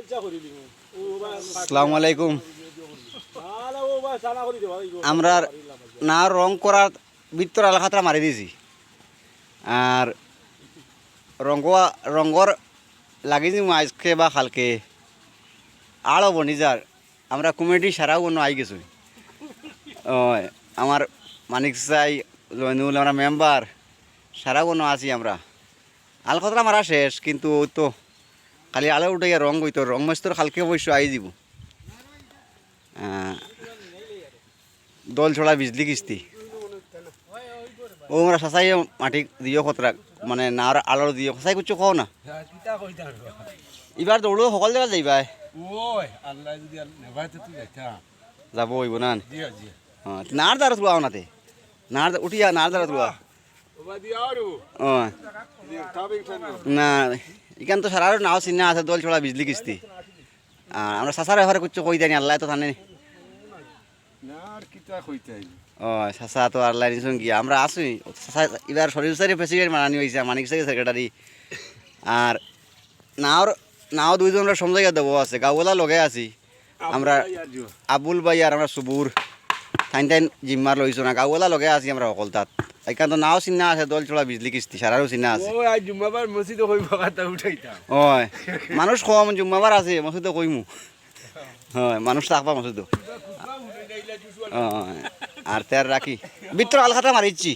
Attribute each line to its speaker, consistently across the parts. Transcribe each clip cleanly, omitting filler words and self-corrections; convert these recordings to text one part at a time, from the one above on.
Speaker 1: আসসালামু আলাইকুম। আমরা না রং করার ভিতর আলাখাতরা মারি দিয়েছি আর রঙর লাগিয়েছি আজকে বা কালকে আরও বনিজার আমরা কমিটি সারাও অন্য আই গেছি। আমার মানিক চাই জয়নুল আমরা মেম্বার সারাও অন্য আছি আমরা আলখাতরা মারা শেষ কিন্তু তো খালি আলো উঠাইয়া রং হইতো রং মাস্তর কালকে অবশ্য আই দিব দল ছড়া বিজলি কিস্তি ও আমরা সাসাই মাটি দিও খতরা মানে না আলোর দিও সঁচাই করছো কও না এবার দৌড়ো সকল জায়গা যাইবাই যাব হইব না নার দ্বারা তুলা নাতে নার উঠিয়া নার দ্বারা তুলা না এখান তো সারা নাও চিন্না আছে দল ছড়া বিজলি কিস্তি আমরা সাসার ব্যাপারে করছো কই জানি আল্লাহ তো জানে চাচা তো আল্লাহ নিছুন গিয়া আমরা আসুই চাচা এবার শরীর সারি প্রেসিডেন্ট মানানি হয়েছে মানিক সারি সেক্রেটারি আর নাও দুইজনের সমঝাইয়া দেবো আছে গাঁওয়ালা লগে আছি আমরা আবুল ভাই আর আমরা সুবুর টাইন জিম্মার লইছো না গাঁওয়ালা লগে আছি আমরা অকল তাত এইখান তো নাও চিন্না আছে দল চলা বিজলি কিস্তি সারারও চিন্না আছে হয় মানুষ কম জুম্মাবার আছে মসজিদে কইমু হয় মানুষ থাকবা মসজিদ আর তার রাখি বিত্র আলখাতা মারিচ্ছি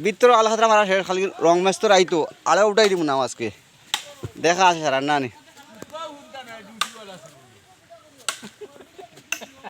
Speaker 1: বিত্র আলখাতা মারা শেষ খালি রং মেস্তর আইতো আলে উঠাই দিব না আজকে দেখা আছে সারা না নি